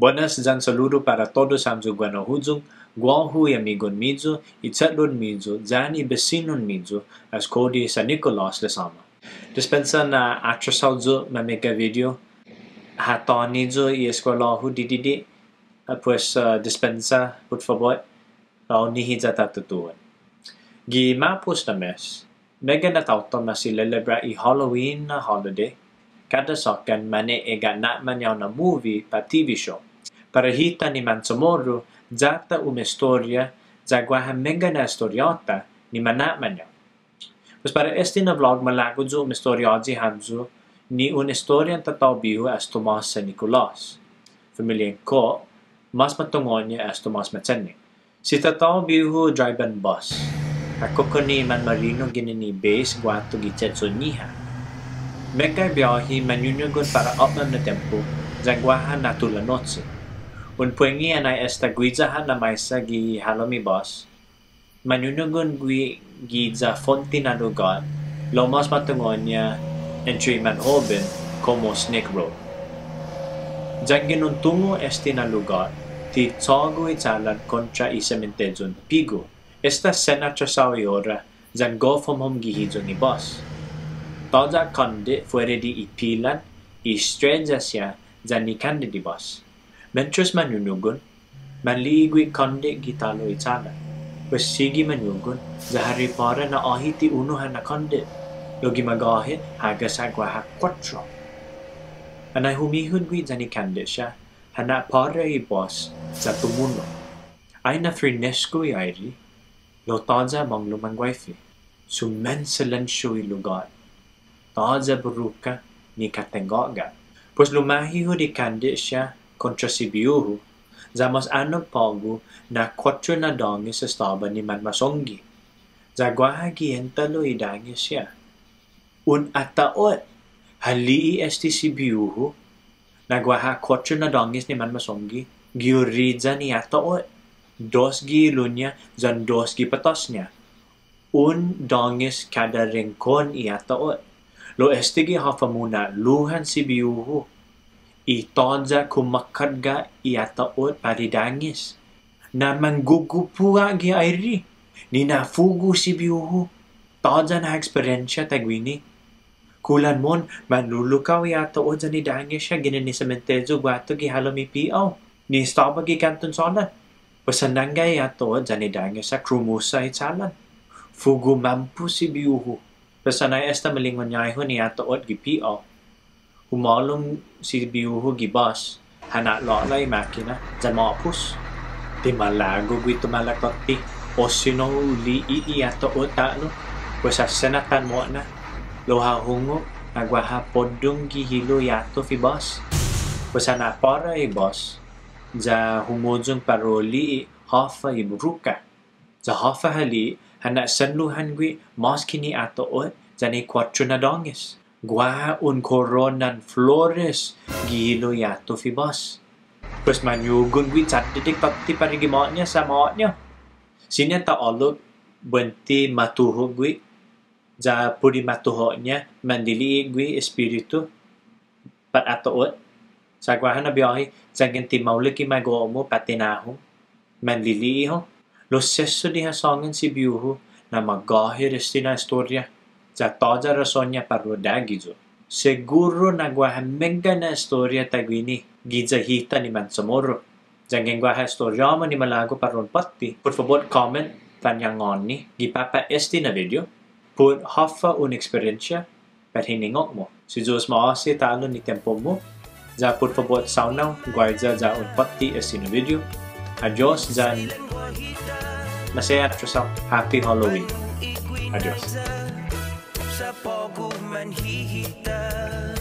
Buenas dan saludo para todos amigos guanahuzung, guahu y amigon mizo, itzatlon mizo, zani besinon mizo, as kodi sa Nicolas lesama. Dispensa na atrasalzo mamega video, hatonizo y escolahu dididi, pues dispensa, por favor, o nihidza tatutuan. Gi mapus na mes, mega na tauta masilelebra i Halloween na holiday, kada sokan mane ega man yaw na movie pa TV show. Para hita ni Mansomoro, zata storia, zagwaha mega na historiota ni man yaw. Pues para este na vlog malagod zo historiaji hamzo ni historian tataw bihu as Tomas sa Nicolas. Familien ko, mas matungon niya as Tomas Matsenik. Si tataw bihu drive-in bus. Ako ko ni Man Marino ginini base guato gichetso niha. Mega biyahe manyunyugon para opnam na tempo, zagwahan na tulanotse. Unpuengi anay esta guizahan na maysa gi halomi bus, manyunyugon giza fonti na lugar, lomas matungon niya entry manhoben como Snake Road. Zagin tungo esti na lugar, ti tsogo itzalan kontra isamentezon pigo. Esta sena trasawi ora, zan go from home gihizo ni boss. Toda konde fuere di ipilan, istrenza siya, zan ni kande di boss. Mentros manunugon, manliigwi konde gitalo itzalan. Pues sigi manugon, zahari para na ahiti unuhan na konde. Logi magahit, haga sa gwaha 4. Anay humihun gwi zan ni kande siya, hana para i boss, za tumuno. Ay na frinesco i airi, lo taza bang lumangwaifi, sumen silensyo i lugar. Taza buruka ni katengoga. Pues lumahiho di kande siya kontra si Biyuhu, za mas anong pagu na 4 na dongi sa staba ni Manmasonggi. Za gwahagi entalo idangi siya. Un ataot, halii esti si Biyuhu, nagwaha 4 na dongis ni Manmasonggi, giuridza ni ataot. 2 gilunya, zan 2 patos niya. Un dongis kada rincon i ataot. Lo esti gi hafa muna luhan si Biyuhu. Itodza kumakadga iataot paridangis. Na manggugupua gi airi. Ni nafugu si Biyuhu. Todza na eksperyensya tagwini. Kulan mon, manlulukaw iataot za ni dangis siya ginani sa mentezo guato gi halomi piaw. Ni staba gi kanton solan. Pasananga iataot za ni dangis sa krumusa itsalan. Fugu mampu si Biyuhu. Pasanay esta malingon yayhon iataot gi piaw. Humalong si Biyuhu gibas, hanak lalay makina, dyan mapus. Di malago gwito malakoti, o sino uli iiyato o talo, pues asenatan mo na, loha hungo, nagwaha podong gihilo yato fi bas. Pues hanak para i bas, za humojong paroli hafa i buruka. Za hafa hali, hanak sanluhan gwi, mas kini ato o, dyan i 4 na dongis. Gwaha un coronan flores gilo yato fi bas. Pues manyugon gwi didik pati parigi maot niya sa maot niya. Sinya ta olog benti matuho gwi. Ja pudi matuho niya mandili gwi espiritu pat atoot. Sa gwaha na biyahe sa ganti mauliki magawa mo patinahong mandili ho. Lo seso di hasongan si Biyuhu na magahir na istorya. Sa toda rason niya paroda gizo. Seguro nagwaha mega na istorya tagwini. Giza hita ni Mansomoro. Jangan gwaha istorya mo ni malago paron pati. Por favor comment tanyangon ni. Gipapa esti na video. Put hafa un eksperyensya. Pat hiningok mo. Si Diyos maasi talo ni tempo mo. Za por favor saunaw. Guarda za un pati esti na video. Adios dan. Masaya at happy Halloween. Adios. Sa pogo manhihita